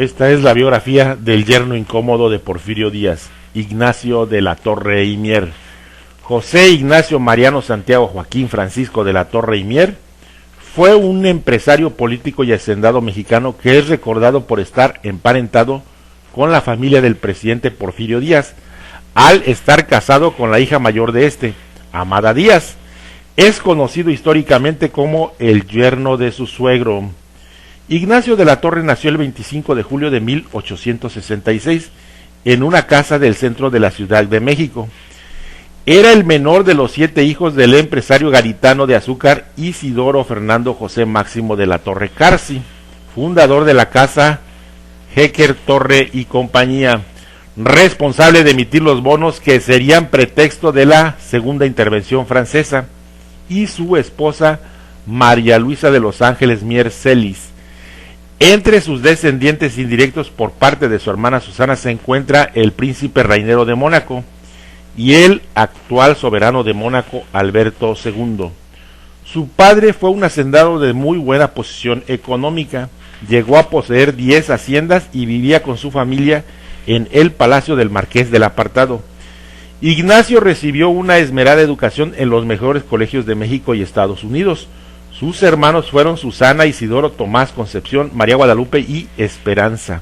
Esta es la biografía del yerno incómodo de Porfirio Díaz, Ignacio de la Torre y Mier. José Ignacio Mariano Santiago Joaquín Francisco de la Torre y Mier fue un empresario político y hacendado mexicano que es recordado por estar emparentado con la familia del presidente Porfirio Díaz, al estar casado con la hija mayor de este, Amada Díaz. Es conocido históricamente como el yerno de su suegro. Ignacio de la Torre nació el 25 de julio de 1866 en una casa del centro de la Ciudad de México. Era el menor de los 7 hijos del empresario garitano de azúcar Isidoro Fernando José Máximo de la Torre Carsi, fundador de la casa Hecker Torre y Compañía, responsable de emitir los bonos que serían pretexto de la segunda intervención francesa, y su esposa María Luisa de los Ángeles Mier Celis. Entre sus descendientes indirectos por parte de su hermana Susana se encuentra el príncipe Reinero de Mónaco y el actual soberano de Mónaco, Alberto II. Su padre fue un hacendado de muy buena posición económica, llegó a poseer 10 haciendas y vivía con su familia en el Palacio del Marqués del Apartado. Ignacio recibió una esmerada educación en los mejores colegios de México y Estados Unidos. Sus hermanos fueron Susana, Isidoro, Tomás, Concepción, María Guadalupe y Esperanza.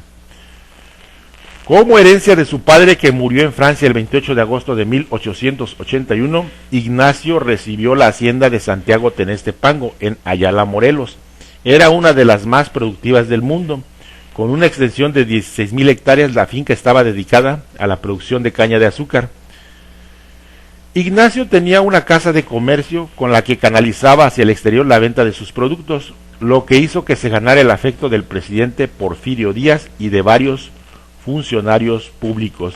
Como herencia de su padre, que murió en Francia el 28 de agosto de 1881, Ignacio recibió la hacienda de Santiago Tenestepango en Ayala, Morelos. Era una de las más productivas del mundo. Con una extensión de 16,000 hectáreas, la finca estaba dedicada a la producción de caña de azúcar. Ignacio tenía una casa de comercio con la que canalizaba hacia el exterior la venta de sus productos, lo que hizo que se ganara el afecto del presidente Porfirio Díaz y de varios funcionarios públicos.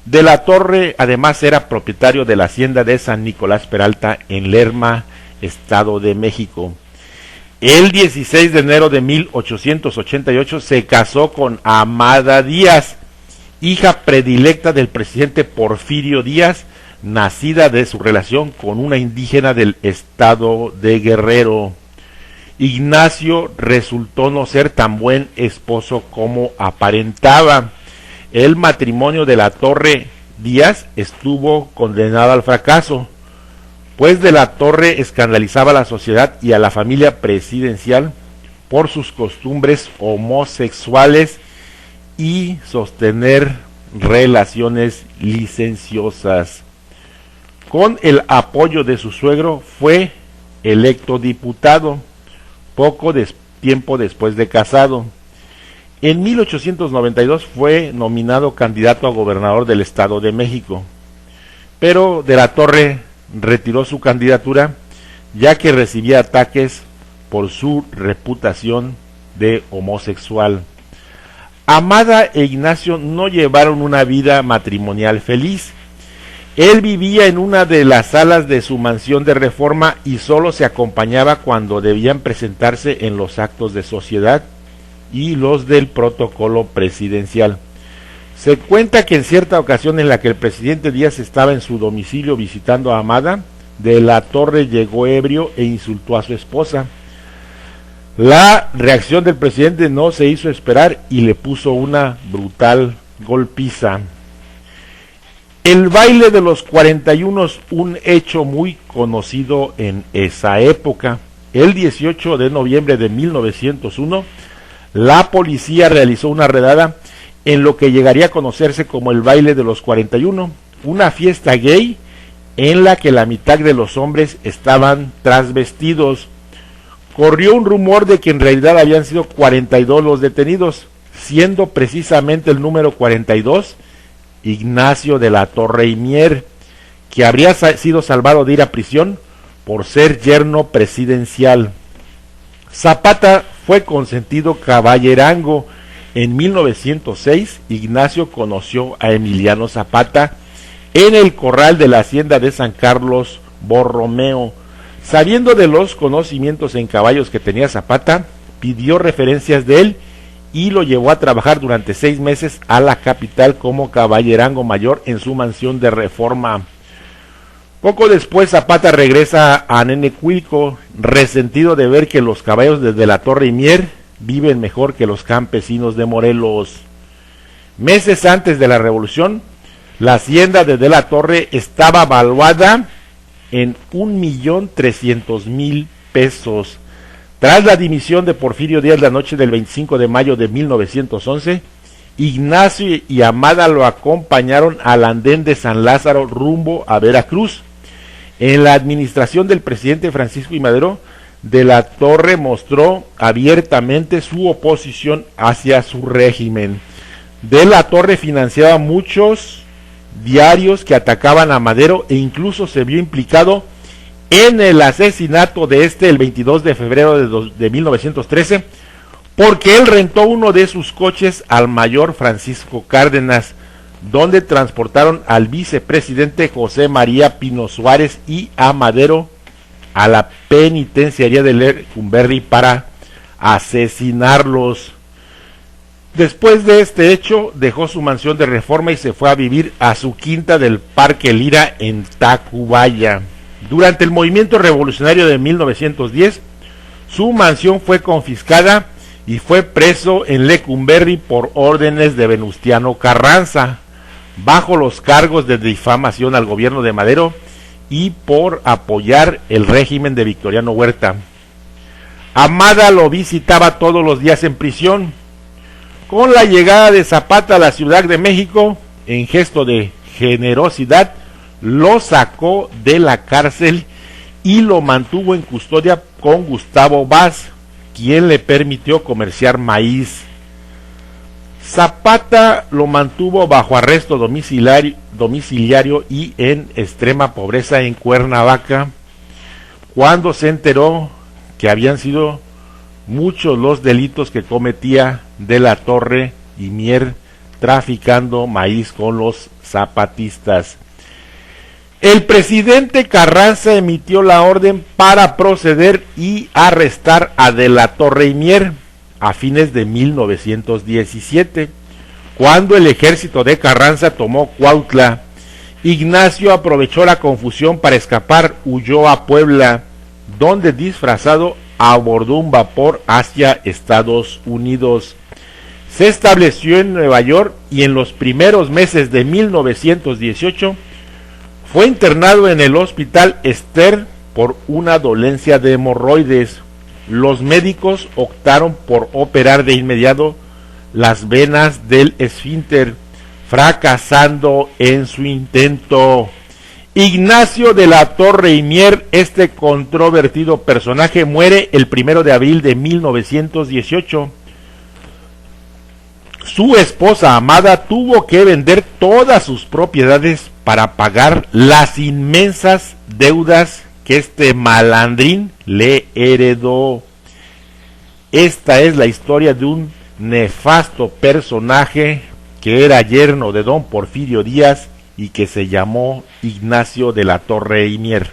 De la Torre además era propietario de la hacienda de San Nicolás Peralta en Lerma, Estado de México. El 16 de enero de 1888 se casó con Amada Díaz, hija predilecta del presidente Porfirio Díaz, nacida de su relación con una indígena del estado de Guerrero. Ignacio resultó no ser tan buen esposo como aparentaba. El matrimonio de la Torre Díaz estuvo condenado al fracaso, pues de la Torre escandalizaba a la sociedad y a la familia presidencial por sus costumbres homosexuales y sostener relaciones licenciosas. Con el apoyo de su suegro fue electo diputado tiempo después de casado. En 1892 fue nominado candidato a gobernador del Estado de México, pero de la Torre retiró su candidatura ya que recibía ataques por su reputación de homosexual. Amada e Ignacio no llevaron una vida matrimonial feliz. Él vivía en una de las salas de su mansión de Reforma y solo se acompañaba cuando debían presentarse en los actos de sociedad y los del protocolo presidencial. Se cuenta que en cierta ocasión en la que el presidente Díaz estaba en su domicilio visitando a Amada, de la Torre llegó ebrio e insultó a su esposa. La reacción del presidente no se hizo esperar y le puso una brutal golpiza. El baile de los 41, un hecho muy conocido en esa época. El 18 de noviembre de 1901, la policía realizó una redada en lo que llegaría a conocerse como el baile de los 41, una fiesta gay en la que la mitad de los hombres estaban trasvestidos. Corrió un rumor de que en realidad habían sido 42 los detenidos, siendo precisamente el número 42 Ignacio de la Torre y Mier, que habría sido salvado de ir a prisión por ser yerno presidencial. Zapata fue consentido caballerango. En 1906, Ignacio conoció a Emiliano Zapata en el corral de la hacienda de San Carlos Borromeo. Sabiendo de los conocimientos en caballos que tenía Zapata, pidió referencias de él y lo llevó a trabajar durante 6 meses a la capital como caballerango mayor en su mansión de Reforma. Poco después Zapata regresa a Nenecuilco, resentido de ver que los caballos desde la Torre y Mier viven mejor que los campesinos de Morelos. Meses antes de la revolución, la hacienda de la Torre estaba valuada en 1.300.000 pesos. Tras la dimisión de Porfirio Díaz la noche del 25 de mayo de 1911, Ignacio y Amada lo acompañaron al andén de San Lázaro rumbo a Veracruz. En la administración del presidente Francisco I. Madero, de la Torre mostró abiertamente su oposición hacia su régimen. De la Torre financiaba muchos diarios que atacaban a Madero e incluso se vio implicado en el asesinato de el 22 de febrero de 1913, porque él rentó uno de sus coches al mayor Francisco Cárdenas, donde transportaron al vicepresidente José María Pino Suárez y a Madero a la penitenciaría de Lecumberri para asesinarlos. Después de este hecho, dejó su mansión de Reforma y se fue a vivir a su quinta del Parque Lira en Tacubaya. Durante el movimiento revolucionario de 1910, su mansión fue confiscada y fue preso en Lecumberri por órdenes de Venustiano Carranza, bajo los cargos de difamación al gobierno de Madero y por apoyar el régimen de Victoriano Huerta. Amada lo visitaba todos los días en prisión. Con la llegada de Zapata a la Ciudad de México, en gesto de generosidad, lo sacó de la cárcel y lo mantuvo en custodia con Gustavo Vaz, quien le permitió comerciar maíz. Zapata lo mantuvo bajo arresto domiciliario y en extrema pobreza en Cuernavaca, cuando se enteró que habían sido muchos los delitos que cometía de la Torre y Mier traficando maíz con los zapatistas. El presidente Carranza emitió la orden para proceder y arrestar a De la Torre y Mier a fines de 1917, cuando el ejército de Carranza tomó Cuautla. Ignacio aprovechó la confusión para escapar, huyó a Puebla, donde disfrazado abordó un vapor hacia Estados Unidos. Se estableció en Nueva York y en los primeros meses de 1918 fue internado en el Hospital Ester por una dolencia de hemorroides. Los médicos optaron por operar de inmediato las venas del esfínter, fracasando en su intento. Ignacio de la Torre y Mier, este controvertido personaje, muere el 1 de abril de 1918. Su esposa Amada tuvo que vender todas sus propiedades para pagar las inmensas deudas que este malandrín le heredó. Esta es la historia de un nefasto personaje que era yerno de don Porfirio Díaz y que se llamó Ignacio de la Torre y Mier.